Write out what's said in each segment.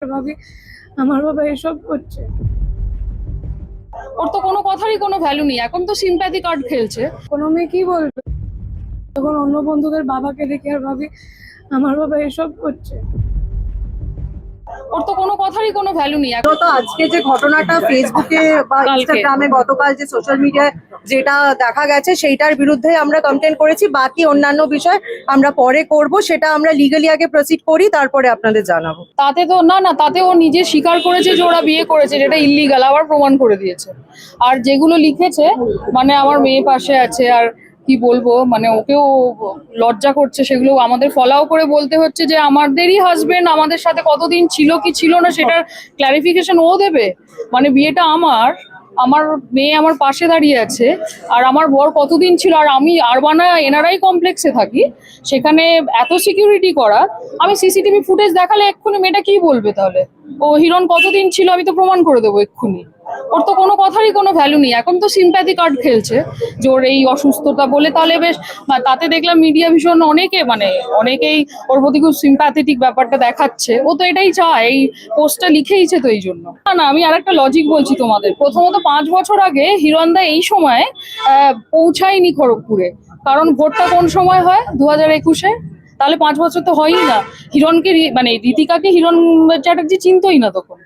ভাবি আমার বাবা এসব করছে। ওর তো কোনো কথারই কোনো ভ্যালু নেই, এখন তো সিম্প্যাথি কার্ড খেলছে। কোনো মেয়ে কি বলবে তখন অন্য বন্ধুদের বাবাকে দেখে আর ভাবি আমার বাবা এসব করছে। ওর তো কোনো কথারই কোনো ভ্যালু নেই। তো আজকে যে ঘটনাটা ফেসবুকে বা ইনস্টাগ্রামে গতকাল যে সোশ্যাল মিডিয়ায় যেটা দেখা গেছে সেইটার বিরুদ্ধে আমরা কমপ্লেন করেছি। বাকি অন্যান্য বিষয় আমরা পরে করব, সেটা আমরা লিগালি আগে প্রসিড করি, তারপরে আপনাদের জানাবো। তাতে তো না, তাতে ও নিজে স্বীকার করেছে যে ওরা বিয়ে করেছে, যেটা ইল্লিগাল, আবার প্রমাণ করে দিয়েছে। আর যেগুলো লিখেছে, মানে আমার মেয়ে পাশে আছে আর কি বলবো, মানে ওকেও লজ্জা করছে, সেগুলো আমাদের ফলাও করে বলতে হচ্ছে যে আমাদেরই হাজবেন্ড আমাদের সাথে কতদিন ছিল কি ছিল না সেটার ক্ল্যারিফিকেশন ও দেবে। মানে বিয়েটা আমার আমার মেয়ে আমার পাশে দাঁড়িয়ে আছে, আর আমার বর কতদিন ছিল, আর আমি আরবানা এনআরআই কমপ্লেক্সে থাকি, সেখানে এত সিকিউরিটি করা। আমি সিসিটিভি ফুটেজ দেখালে এক্ষুনি মেয়েটা কি বলবে তাহলে? ও হিরণ কতদিন ছিল আমি তো প্রমাণ করে দেবো এক্ষুনি। ওর তো কোনো কথারই কোনো ভ্যালু নেই, এখন তো সিম্প্যাথি কার্ড খেলছে যে ওর এই অসুস্থতা বলে। তাহলে বেশ, তাতে দেখলাম মিডিয়া ভীষণ অনেকেই ওর প্রতি খুব সিম্প্যাথেটিক ব্যাপারটা দেখাচ্ছে। ও তো এটাই চায়, এই পোস্টটা লিখেইছে তো এই জন্য। না, আমি আর একটা লজিক বলছি তোমাদের। প্রথমত 5 বছর আগে হিরণদা এই সময় পৌঁছায়নি খড়গপুরে, কারণ ভোটটা কোন সময় হয়? 2021-এ। তাহলে 5 বছর তো হয়ই না। হিরণকে মানে রীতিকাকে হিরণ চ্যাটার্জি চিনতই না তখন,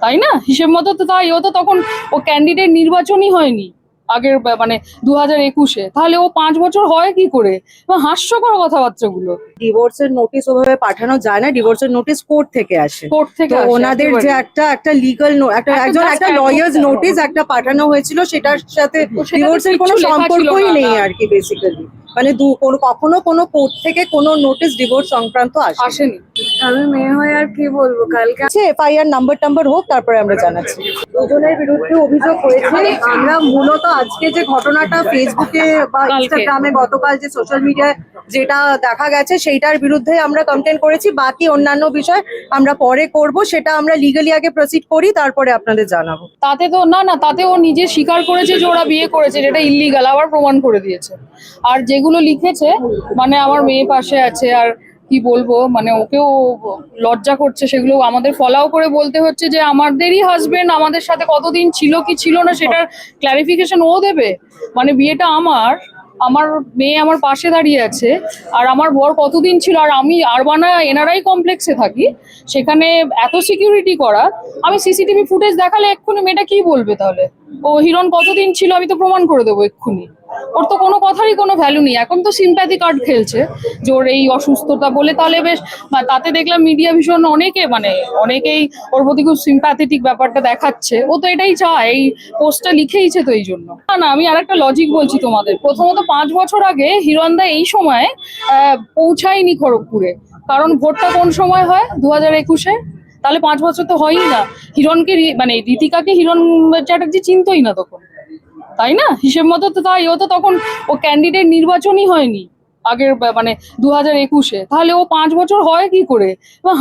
তাই না? হিসেব মতো তো তাই। ও তো তখন ও ক্যান্ডিডেট নির্বাচনই হয়নি আগের মানে 2021-এ। তাহলে ও 5 বছর হয় কি করে? হাস্যকর কথাবার্তাগুলো। ডিভোর্সের নোটিশ ওভাবে পাঠানো যায় না, ডিভোর্সের নোটিশ কোর্ট থেকে আসে। কোর্ট থেকে তো আসে ওনাদের যে একেবারে। একটা লিগাল একটা লয়ার্স নোটিশ একটা পাঠানো হয়েছিল, সেটার সাথে ডিভোর্সের কোনো কিচ্ছু লেখা ছিল সম্পর্কই না, নেই না। আর কি। বেসিক্যালি মানে কখনো কোনো কোর্ট থেকে কোনো নোটিশ ডিভোর্স সংক্রান্ত আসেনি। আমি মেয়ে হয়ে আর কি বলবো, কালকে আসে। এফআইআর নাম্বার হোক, তারপরে আমরা জানাচ্ছি। দুজনের বিরুদ্ধে অভিযোগ হয়েছে। আমরা মূলত আজকে যে ঘটনাটা ফেসবুকে বা ইনস্টাগ্রামে গতকাল যে সোশ্যাল মিডিয়ায় যেটা দেখা গেছে সেইটার বিরুদ্ধে আমরা কমপ্লেন করেছি। বাকি অন্যান্য বিষয় আমরা পরে করব, সেটা আমরা লিগালি আগে প্রসিড করি, তারপরে আপনাদের জানাবো। তাতে তো না, তাতে ও নিজে স্বীকার করেছে যে ওরা বিয়ে করেছে, যেটা ইল্লিগাল, আবার প্রমাণ করে দিয়েছে। আর যেগুলো লিখেছে, মানে আমার মেয়ে পাশে আছে আর কি বলবো, মানে ওকেও লজ্জা করছে, সেগুলো আমাদের ফলাও করে বলতে হচ্ছে যে আমাদেরই হাজবেন্ড আমাদের সাথে কতদিন ছিল কি ছিল না সেটার ক্ল্যারিফিকেশন ও দেবে। মানে বিয়েটা আমার মেয়ে আমার পাশে দাঁড়িয়ে আছে, আর আমার বর কতদিন ছিল, আর আমি আরবানা এনআরআই কমপ্লেক্সে থাকি, সেখানে এত সিকিউরিটি করা। আমি সিসিটিভি ফুটেজ দেখালে এক্ষুনি মেয়েটা কি বলবে তাহলে? ও হিরণ কতদিন ছিল আমি তো প্রমাণ করে দেবো এক্ষুনি। ওর তো কোনো কথারই কোনো ভ্যালু নেই, এখন তো সিম্প্যাথি কার্ড খেলছে যে ওর এই অসুস্থতা বলে। তাহলে বেশ, তাতে দেখলাম মিডিয়া ভীষণ অনেকেই ওর প্রতি খুব সিম্প্যাথেটিক ব্যাপারটা দেখাচ্ছে। ও তো এটাই চায়, এই পোস্টটা লিখেইছে তো এই জন্য। না, আমি আর একটা লজিক বলছি তোমাদের। প্রথমত 5 বছর আগে হিরণদা এই সময় পৌঁছায়নি খড়গপুরে, কারণ ভোটটা কোন সময় হয়? 2021-এ। তাহলে 5 বছর তো হয়ই না। হিরণকে মানে রীতিকাকে হিরণ চ্যাটার্জি চিনতই না তখন, তাই না? হিসেব মতো তো তাই। ও তো তখন ও ক্যান্ডিডেট নির্বাচনই হয়নি আগের মানে 2021-এ। তাহলে ও 5 বছর হয় কি করে?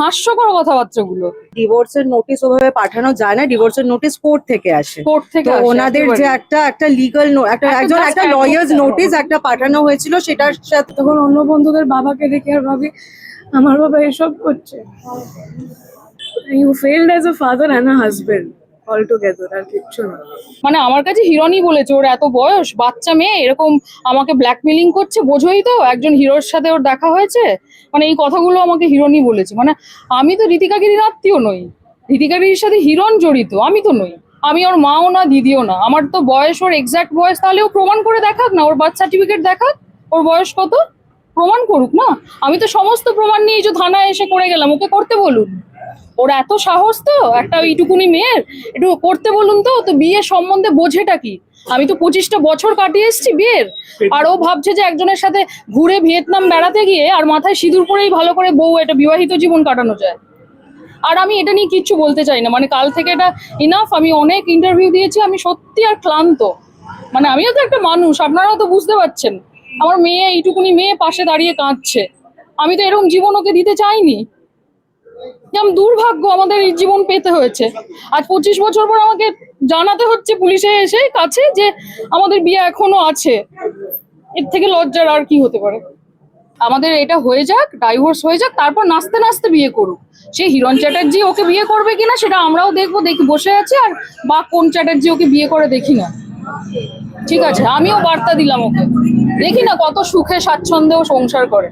হাস্যকর কথাবার্তাগুলো। ডিভোর্সের নোটিশ ওভাবে পাঠানো যায় না, ডিভোর্সের নোটিশ কোর্ট থেকে আসে। কোর্ট থেকে তো আসে ওনাদের যে একেবারে। একটা লিগাল একটা লয়ার্স নোটিশ একটা পাঠানো হয়েছিল, সেটার সাথে তখন অন্য বন্ধুদের বাবাকে দেখে আর ভাবি আমার বাবা এসব করছে। You failed as a father and a husband all together, আর কিচ্ছু না। মানে আমার কাছে হিরণই বলেছে, ওর এত বয়স, বাচ্চা মেয়ে, এরকম আমাকে ব্ল্যাকমেলিং করছে, বোঝোই তো একজন হিরোর সাথে ওর দেখা হয়েছে। মানে এই কথাগুলো আমাকে হিরণই বলেছে। মানে আমি তো রীতিকাগিরির আত্মীয় নই, রীতিকাগিরির সাথে হিরণ জড়িত, আমি তো নই। আমি ওর মাও না, দিদিও না। আমার তো বয়স, ওর এক্সাক্ট বয়স, তাহলে ও প্রমাণ করে দেখাক না, ওর বার্থ সার্টিফিকেট দেখাক, ওর বয়স কত, প্রমাণ করুক না। আমি তো সমস্ত প্রমাণ নিয়ে এই যে থানায় এসে করে গেলাম, ওকে করতে বলুন। ওর এত সাহস তো, একটা এইটুকুনি মেয়ের একটু করতে বলুন তো। তো বিয়ে সম্বন্ধে বোঝেটা কি? আমি তো 25টা বছর কাটিয়ে এসেছি বিয়ের, আর ও ভাবছে যে একজনের সাথে ঘুরে ভিয়েতনাম বেড়াতে গিয়ে আর মাথায় সিঁদুর পরেই ভালো করে বউ এটা বিবাহিত জীবন কাটানো যায়। আর আমি এটা নিয়ে কিচ্ছু বলতে চাই না, মানে কাল থেকে এটা ইনাফ। আমি অনেক ইন্টারভিউ দিয়েছি, আমি সত্যি আর ক্লান্ত। মানে আমিও তো একটা মানুষ, আপনারাও তো বুঝতে পারছেন। আমার মেয়ে, এইটুকুনি মেয়ে পাশে দাঁড়িয়ে কাঁদছে। আমি তো এরকম জীবন ওকে দিতে চাইনি। যেমন দুর্ভাগ্য আমাদের এই জীবন পেতে হয়েছে। আজ 25 বছর পর আমাকে জানাতে হচ্ছে পুলিশে এসে কাছে যে আমাদের বিয়ে এখনো আছে। এর থেকে লজ্জার আর কি হতে পারে? আমাদের এটা হয়ে যাক, ডাইভোর্স হয়ে যাক, তারপর নাচতে নাচতে বিয়ে করুক। সে হিরণ চ্যাটার্জি ওকে বিয়ে করবে কিনা সেটা আমরাও দেখবো, দেখি বসে আছে। আর বা কোন চ্যাটার্জি ওকে বিয়ে করে দেখি না, ঠিক আছে? আমিও বার্তা দিলাম ওকে, দেখি না কত সুখে স্বাচ্ছন্দ্যে ও সংসার করে।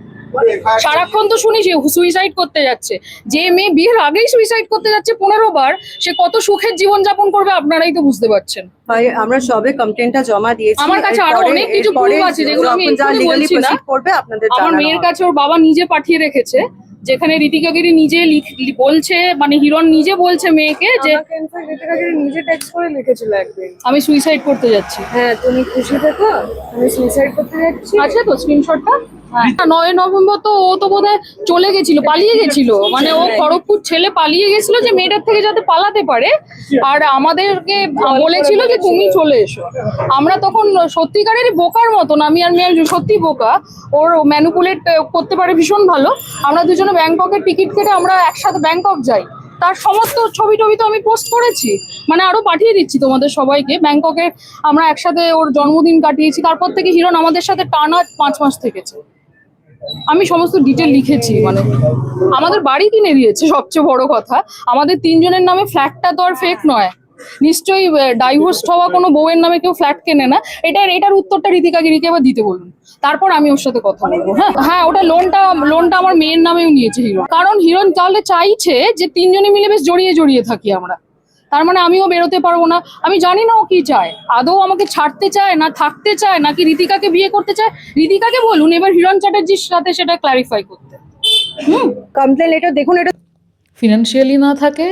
সারাক্ষণ তো শুনি সে সুইসাইড করতে যাচ্ছে। যে মেয়ে বিয়ের আগেই সুইসাইড করতে যাচ্ছে 15 বার, সে কত সুখের জীবন যাপন করবে আপনারাই তো বুঝতে পারছেন। ভাই আমরা সবে কমপ্লেনটা জমা দিয়েছি, আমার কাছে আরো অনেক কিছু প্রুফ আছে যেগুলো আমি এক্ষুনি বলছি না। করবে আপনাদের আমার জানানো মেয়ের হবে। কাছে ওর বাবা নিজে পাঠিয়ে রেখেছে, যেখানে ঋতিকা গিরি নিজে বলছে, মানে হিরণ নিজে বলছে মেয়েকে যে আমাকে ইনফ্যাক্ট ঋতিকাকে নিজে টেক্সট করে লিখেছিল একদিন, আমি সুইসাইড করতে যাচ্ছি। হ্যাঁ তুমি খুশি থেকো, আমি সুইসাইড করতে যাচ্ছি। আছে তো স্ক্রিনশটটা? 9 নভেম্বর তো ও তো বোধহয় চলে গেছিল, পালিয়ে গেছিল, মানে ও খড়গপুর ছেলে পালিয়ে গেছিল যে মেয়েটার থেকে যাতে পালাতে পারে। আর আমাদেরকে বলেছিল যে তুমি চলে এসো। আমরা তখন সত্যিকারেরই বোকার মতন, আমি আর মেয়ে সত্যি বোকা, ওর ম্যানুপুলেট করতে পারে ভীষণ ভালো। আমরা দুজনে ব্যাংককের টিকিট কেটে আমরা একসাথে ব্যাংকক যাই, তার সমস্ত ছবি টবি তো আমি পোস্ট করেছি, মানে আরো পাঠিয়ে দিচ্ছি তোমাদের সবাইকে। ব্যাংককে আমরা একসাথে ওর জন্মদিন কাটিয়েছি, তারপর থেকে হিরণ আমাদের সাথে টানা 5 মাস থেকেছে। আমি সমস্ত ডিটেল লিখেছি, মানে আমাদের বাড়ি কিনে দিয়েছে সবচেয়ে বড় কথা। আমাদের 3 জনের নামে ফ্ল্যাটটা তো আর ফেক নয়, নিশ্চয়ই ডাইভোর্স হওয়া কোনো বউয়ের নামে কেউ ফ্ল্যাট কেনে না। এটার উত্তরটা ঋতিকা গিরিকে এবার দিতে বলুন, তারপর আমি ওর সাথে কথা বলবো। হ্যাঁ ওটা লোনটা আমার মেয়ের নামেও নিয়েছে হিরণ, কারণ হিরণ তাহলে চাইছে যে 3 জনে মিলে বেশ জড়িয়ে জড়িয়ে থাকি আমরা। তার মানে আমিও বেরোতে পারবো না। আমি জানি না ও কি চায়, আদৌ আমাকে ছাড়তে চায় না থাকতে চায়, নাকি ঋতিকাকে বিয়ে করতে চায়। ঋতিকাকে বলুন এবার হিরণ চ্যাটার্জির সাথে সেটা ক্লারিফাই করতে। কমপ্লেন লেটার দেখুন, এটা ফিনান্সিয়ালি না থাকে,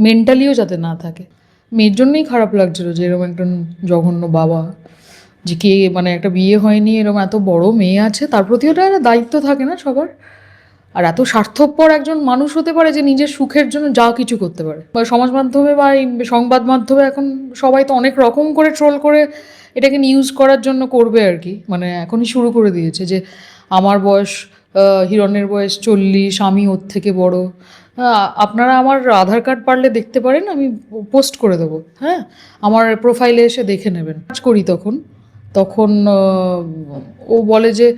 মেন্টালিও যাতে না থাকে। মেয়ের জন্যই খারাপ লাগছিল যে এরকম একজন জঘন্য বাবা, যে কে মানে একটা বিয়ে হয়নি এরকম এত বড় মেয়ে আছে, তার প্রতি ওটা একটা দায়িত্ব থাকে না সবার। আর এত স্বার্থপর একজন মানুষ হতে পারে যে নিজের সুখের জন্য যা কিছু করতে পারে। বা সমাজ মাধ্যমে বা এই সংবাদ মাধ্যমে এখন সবাই তো অনেক রকম করে ট্রোল করে এটাকে নিউজ করার জন্য করবে আর কি, মানে এখনই শুরু করে দিয়েছে যে আমার বয়স, হিরণের বয়স 40, আমি ওর থেকে বড়। আপনারা আমার আধার কার্ড পারলে দেখতে পারেন, আমি পোস্ট করে দেবো। হ্যাঁ, আমার প্রোফাইলে এসে দেখে নেবেন। কাজ করি তখন তখন ও বলে যে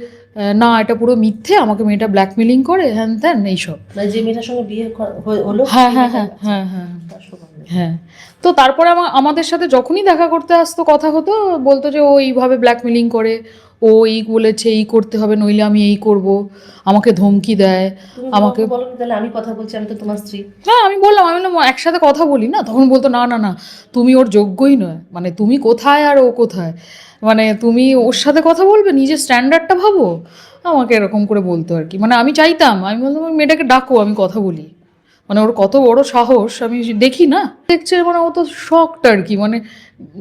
না এটা পুরো মিথ্যে, আমাকে মেয়েটা ব্ল্যাকমেলিং করে, হ্যান ত্যান এইসব। মানে যে মেয়েটার সঙ্গে বিয়ে হলো, হ্যাঁ হ্যাঁ হ্যাঁ হ্যাঁ হ্যাঁ হ্যাঁ। তো তারপরে আমাদের সাথে যখনই দেখা করতে আসতো, কথা হতো, বলতো যে ও এইভাবে ব্ল্যাকমেলিং করে, ও এই বলেছে এই করতে হবে, নইলে আমি এই করব, আমাকে ধমকি দেয়। আমাকে বলো তাহলে আমি কথা বলছি, আমি তো তোমার স্ত্রী। হ্যাঁ আমি বললাম একসাথে কথা বলি না। তখন বলতো না না না, তুমি ওর যোগ্যই নয়, মানে তুমি কোথায় আর ও কোথায়, মানে তুমি ওর সাথে কথা বলবে, নিজের স্ট্যান্ডার্ডটা ভাবো। আমাকে এরকম করে বলতো আর কি। মানে আমি চাইতাম, আমি বলতাম ওই মেয়েটাকে ডাকো, আমি কথা বলি। মানে ওর কত বড় সাহস আমি দেখি না, দেখছে, মানে ও তো শকড আর কি, মানে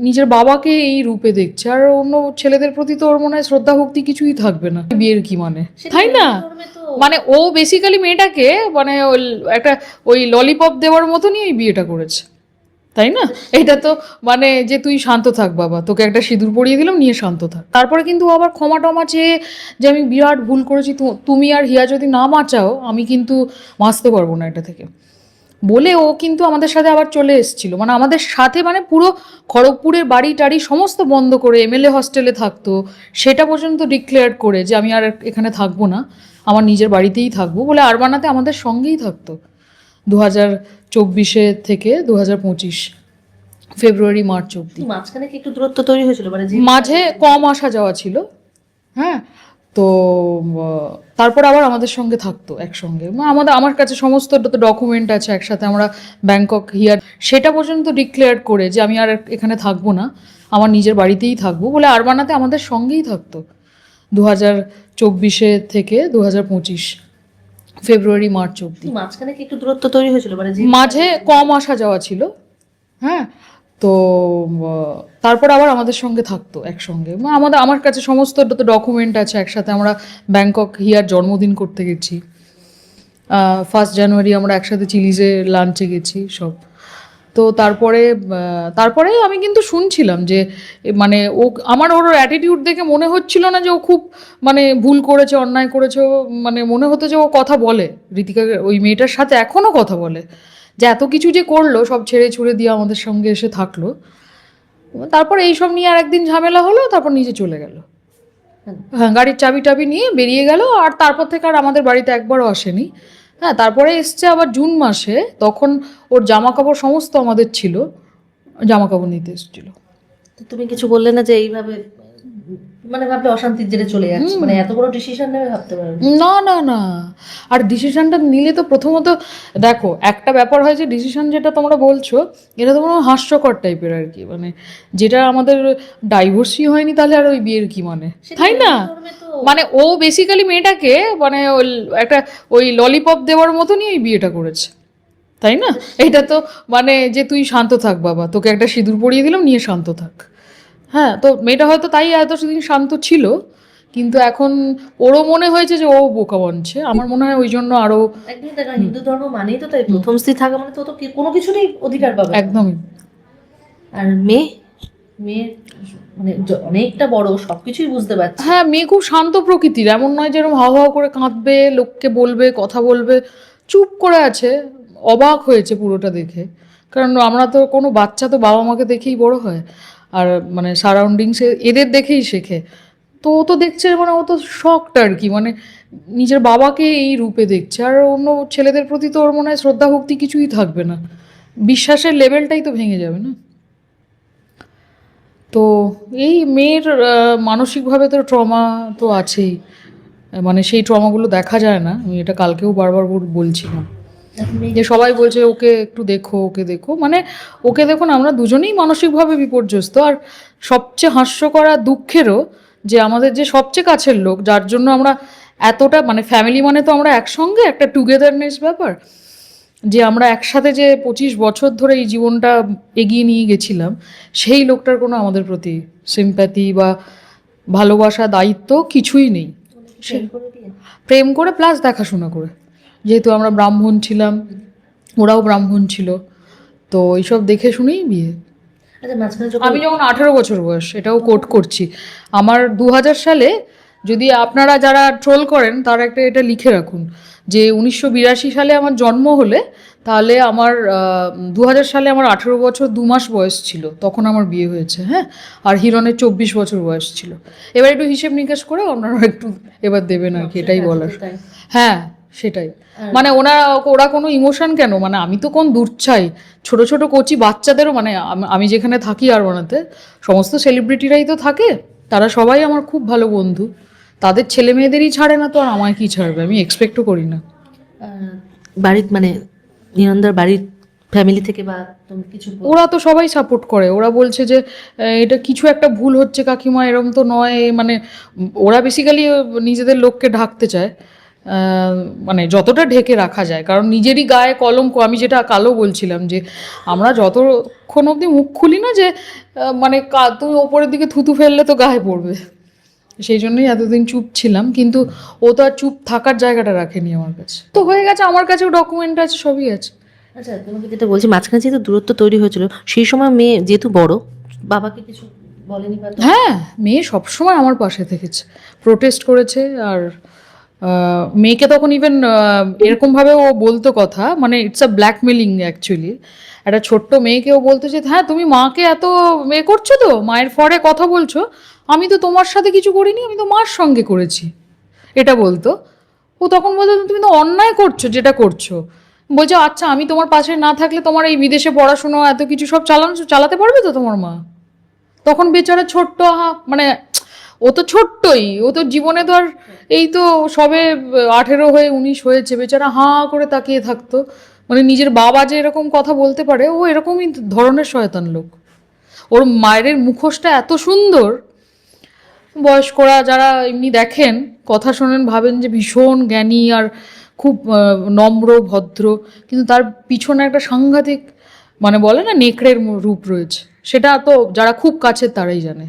নিজের বাবাকে এই রূপে দেখছে। আর অন্য ছেলেদের প্রতি তো ওর মনে হয় শ্রদ্ধা ভক্তি কিছুই থাকবে না। বিয়ের কি মানে, তাই না? মানে ও বেসিক্যালি মেয়েটাকে মানে একটা ওই ললিপপ দেওয়ার মতনই এই বিয়েটা করেছে, তাই না? এটা তো মানে যে তুই শান্ত থাক বাবা, তোকে একটা সিঁদুর পরিয়ে দিলাম, নিয়ে শান্ত থাক। তারপরে কিন্তু আবার ক্ষমা টমা চেয়ে যে আমি বিরাট ভুল করেছি, তুমি আর হিয়া যদি না বাঁচাও আমি কিন্তু বাঁচতে পারবো না এটা থেকে, বলে ও কিন্তু আমাদের সাথে আবার চলে এসেছিল। মানে আমাদের সাথে, মানে পুরো খড়গপুরের বাড়ি টাড়ি সমস্ত বন্ধ করে MLA হস্টেলে থাকতো, সেটা পর্যন্ত ডিক্লেয়ার করে যে আমি আর এখানে থাকবো না, আমার নিজের বাড়িতেই থাকবো বলে আরবানাতে আমাদের সঙ্গেই থাকতো 2024 থেকে 2025 ফেব্রুয়ারি মার্চ অব্দি। মাঝখানে কি একটু দূরত্ব তৈরি হয়েছিল, মানে যে মাঝে কম আসা যাওয়া ছিল। হ্যাঁ, তো তারপর আবার আমাদের সঙ্গে থাকতো একসঙ্গে। আমার কাছে সমস্ত ডকুমেন্ট আছে, একসাথে আমরা ব্যাংকক হিয়ার, সেটা পর্যন্ত ডিক্লেয়ার করে যে আমি আর এখানে থাকবো না, আমার নিজের বাড়িতেই থাকবো বলে আরবানাতে আমাদের সঙ্গেই থাকতো 2024 থেকে 2025 ফেব্রুয়ারি মার্চ অব্দি। মাঝখানে কি একটু দূরত্ব তৈরি হয়েছিল, মানে যে মাঝে কম আসা যাওয়া ছিল। হ্যাঁ, তো তারপর আবার আমাদের সঙ্গে থাকতো একসঙ্গে। আমার কাছে সমস্ত ডকুমেন্ট আছে, একসাথে আমরা ব্যাংকক হিয়ার জন্মদিন করতে গেছি, 1 জানুয়ারি আমরা একসাথে চিলিজে লাঞ্চে গেছি সব। তো তারপরে আমি কিন্তু শুনছিলাম যে মানে ওর অ্যাটিটিউড দেখে মনে হচ্ছিল না যে ও খুব মানে ভুল করেছে, অন্যায় করেছে। মানে মনে হতো যে ও কথা বলে, ঋতিকা ওই মেয়েটার সাথে এখনও কথা বলে, যে এত কিছু যে করলো, সব ছেড়ে ছুড়ে দিয়ে আমাদের সঙ্গে এসে থাকলো। তারপর এইসব নিয়ে আর একদিন ঝামেলা হলো, তারপর নিজে চলে গেল। হ্যাঁ, গাড়ির চাবি টাবি নিয়ে বেরিয়ে গেল, আর তারপর থেকে আর আমাদের বাড়িতে একবারও আসেনি। হ্যাঁ, তারপরে এসছে আবার জুন মাসে, তখন ওর জামা কাপড় সমস্ত আমাদের ছিল, জামা কাপড় নিতে এসেছিল। তো তুমি কিছু বললে না যে এইভাবে মানে ভাবলে অশান্তির জেরে চলে যাচ্ছে, মানে এত বড় ডিসিশন নেবে ভাবতে পারো? না না না, আর ডিসিশনটা নিলে তো প্রথমত দেখো একটা ব্যাপার হয় যে ডিসিশন যেটা তোমরা বলছো এটা তো কোনো হাস্যকর টাইপের আর কি, মানে যেটা আমাদের ডাইভোর্সই হয়নি তাহলে আর ওই বিয়ের কি মানে, তাই না? মানে ও বেসিক্যালি মেয়েটাকে মানে একটা ওই ললিপপ দেওয়ার মতনই এই বিয়েটা করেছে, তাই না? এটা তো মানে যে তুই শান্ত থাক বাবা, তোকে একটা সিঁদুর পরিয়ে দিলাম, নিয়ে শান্ত থাক। হ্যাঁ, তো মেয়েটা হয়তো তাই এত সেদিন শান্ত ছিল, কিন্তু এখন ওরও মনে হয়েছে যে ও বোকা বানছে, আমার মনে হয় ওই জন্য আরো একদমই তাই না, হিন্দু ধর্ম মানেই তো তাই, প্রথম স্ত্রী থাকা মানে তো তো কোনো কিছুরই অধিকার পাবে না। একদমই। আর মেয়ে মানে অনেকটা বড়, সবকিছুই বুঝতে পারছে। হ্যাঁ, মেয়ে খুব শান্ত প্রকৃতির, এমন নয় যেরকম হাও হাও করে কাঁদবে, লোককে বলবে, কথা বলবে, চুপ করে আছে। অবাক হয়েছে পুরোটা দেখে, কারণ আমরা তো কোনো বাচ্চা তো বাবা মাকে দেখেই বড় হয়, আর মানে সারাউন্ডিংসে এদের দেখেই শেখে। তো ও তো দেখছে মানে ও তো শকড আর কি, মানে নিজের বাবাকে এই রূপে দেখছে, আর অন্য ছেলেদের প্রতি তো ওর মনে হয় শ্রদ্ধা ভক্তি কিছুই থাকবে না, বিশ্বাসের লেভেলটাই তো ভেঙে যাবে না। তো এই মেয়ের মানসিকভাবে তো ট্রমা তো আছেই, মানে সেই ট্রমাগুলো দেখা যায় না, আমি এটা কালকেও বারবার বলছিলাম যে সবাই বলছে ওকে একটু দেখো, ওকে দেখো, মানে ওকে দেখুন আমরা দুজনেই মানসিকভাবে বিপর্যস্ত। আর সবচেয়ে হাস্যকর আর দুঃখেরও যে আমাদের যে সবচেয়ে কাছের লোক, যার জন্য আমরা এতটা মানে ফ্যামিলি মানে তো আমরা একসঙ্গে একটা টুগেদারনেস ব্যাপার, যে আমরা একসাথে যে 25 বছর ধরে এই জীবনটা এগিয়ে নিয়ে গেছিলাম, সেই লোকটার কোনো আমাদের প্রতি সিম্প্যাথি বা ভালোবাসা, দায়িত্ব কিছুই নেই। প্রেম করে প্লাস দেখাশোনা করে, যেহেতু আমরা ব্রাহ্মণ ছিলাম, ওরাও ব্রাহ্মণ ছিল, তো এইসব দেখে শুনেই বিয়ে। আচ্ছা, মাঝখানে যখন আমি যখন 18 বছর বয়স, এটাও কোট করছি, আমার 2000 সালে, যদি আপনারা যারা ট্রোল করেন তারা একটা এটা লিখে রাখুন যে 1982 সালে আমার জন্ম হলে তাহলে আমার 2000 সালে আমার 18 বছর 2 মাস বয়স ছিল, তখন আমার বিয়ে হয়েছে। হ্যাঁ, আর হিরণের 24 বছর বয়স ছিল। এবার একটু হিসেব নিকেশ করে আপনারা একটু এবার দেবেন আর কি, এটাই বলার। হ্যাঁ সেটাই, মানে ওরা কোনো ইমোশন কেন, মানে আমি তো কোন দূর চাই, ছোট ছোট কচি বাচ্চাদেরও, মানে আমি যেখানে থাকি আর বানাতে সমস্ত সেলিব্রিটিরাই তো থাকে, তারা সবাই আমার খুব ভালো বন্ধু, তাদের ছেলে মেয়েদেরই ছাড়ে না, তো আর আমায় কি ছাড়বে, আমি এক্সপেক্টও করি না। বাড়ির মানে নিরন্দার বাড়ির ফ্যামিলি থেকে বা তুমি কিছু ওরা তো সবাই সাপোর্ট করে, ওরা বলছে যে এটা কিছু একটা ভুল হচ্ছে কাকিমা, এরম তো নয়, মানে ওরা বেসিক্যালি নিজেদের লোককে ঢাকতে চায়, মানে যতটা ঢেকে রাখা যায়, কারণ নিজেরই গায়ে কলঙ্ক। আমি যেটা কালো বলছিলাম যে আমরা যতক্ষণ অবধি মুখ খুলি না যে মানে তুমি ওপরের দিকে থুতু ফেললে তো গায়ে পড়বে, সেই জন্যই এতদিন চুপ ছিলাম, কিন্তু ও তো আর চুপ থাকার জায়গাটা রাখেনি আমার কাছে, তো হয়ে গেছে, আমার কাছেও ডকুমেন্ট আছে, সবই আছে। আচ্ছা, তোমাকে যেটা বলছি, মাঝখানে যেহেতু দূরত্ব তৈরি হয়েছিল, সেই সময় মেয়ে যেহেতু বড়, বাবাকে কিছু বলেনি বা হ্যাঁ, মেয়ে সবসময় আমার পাশে থেকেছে, প্রোটেস্ট করেছে, আর মেয়েকে তখন ইভেন এরকমভাবে ও বলতো কথা, মানে ইটস আ ব্ল্যাকমেলিং অ্যাকচুয়ালি, একটা ছোট্ট মেয়েকেও বলতো যে হ্যাঁ তুমি মাকে এত করছো, তো মায়ের ফরে কথা বলছো, আমি তো তোমার সাথে কিছু করিনি, আমি তো মার সঙ্গে করেছি, এটা বলতো। ও তখন বলতো তুমি তো অন্যায় করছো যেটা করছো, বলছো আচ্ছা আমি তোমার পাশে না থাকলে তোমার এই বিদেশে পড়াশোনা এত কিছু সব চালাতে পারবে তো তোমার মা? তখন বেচারা ছোট্ট, মানে ও তো ছোট্টই, ও তো জীবনে তো আর এই তো সবে 18 হয়ে 19 হয়েছে, বেচারা করে তাকিয়ে থাকতো, মানে নিজের বাবা যে এরকম কথা বলতে পারে, ও এরকমই ধরনের শয়তান লোক। ওর মায়ের মুখোশটা এত সুন্দর, বয়স্করা যারা এমনি দেখেন, কথা শোনেন, ভাবেন যে ভীষণ জ্ঞানী আর খুব নম্র ভদ্র, কিন্তু তার পিছনে একটা সাংঘাতিক, মানে বলে না নেকড়ের রূপ রয়েছে, সেটা তো যারা খুব কাছের তারাই জানে।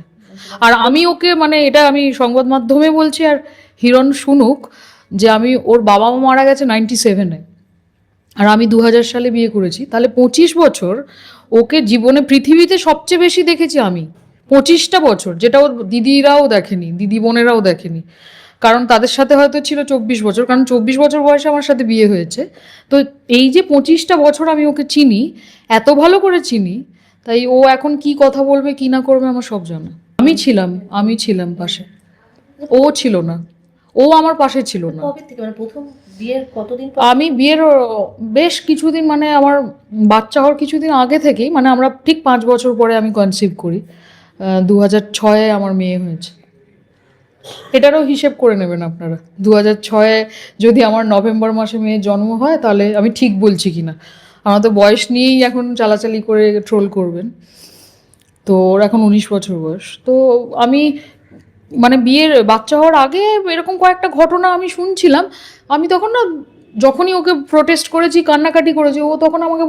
আর আমি ওকে, মানে এটা আমি সংবাদ মাধ্যমে বলছি, আর হিরণ শুনুক, যে আমি ওর বাবা মা মারা গেছে 97-এ, আর আমি 2000 সালে বিয়ে করেছি, তাহলে 25 বছর ওকে জীবনে পৃথিবীতে সবচেয়ে বেশি দেখেছি আমি, 25টা বছর, যেটা ওর দিদিরাও দেখেনি, দিদি বোনেরাও দেখেনি, কারণ তাদের সাথে হয়তো ছিল 24 বছর, কারণ 24 বছর বয়সে আমার সাথে বিয়ে হয়েছে। তো এই যে 25টা বছর আমি ওকে চিনি, এত ভালো করে চিনি, তাই ও এখন কি কথা বলবে কি না করবে আমার সব জানা। আমি ছিলাম পাশে। ও ছিল না, ও আমার পাশে ছিল না। কবে থেকে মানে প্রথম বিয়ের কতদিন পর? আমি বিয়ের বেশ কিছুদিন, মানে আমার বাচ্চা হওয়ার কিছুদিন আগে থেকেই, মানে আমরা ঠিক 5 বছর পরে আমি কনসিভ করি। 2006-এ আমার মেয়ে হয়েছে। এটারও হিসেব করে নেবেন আপনারা, 2006-এ যদি আমার নভেম্বর মাসে মেয়ের জন্ম হয় তাহলে আমি ঠিক বলছি কিনা। আমার তো বয়স নিয়েই এখন চালাচালি করে ট্রোল করবেন। তো ওর এখন 19 বছর বয়স। তো আমি মানে বিয়ের বাচ্চা হওয়ার আগে এরকম কয়েকটা ঘটনা আমি শুনছিলাম। আমি তখন না, যখনই ওকে প্রোটেস্ট করেছি, কান্নাকাটি করেছি, ও তখন আমাকে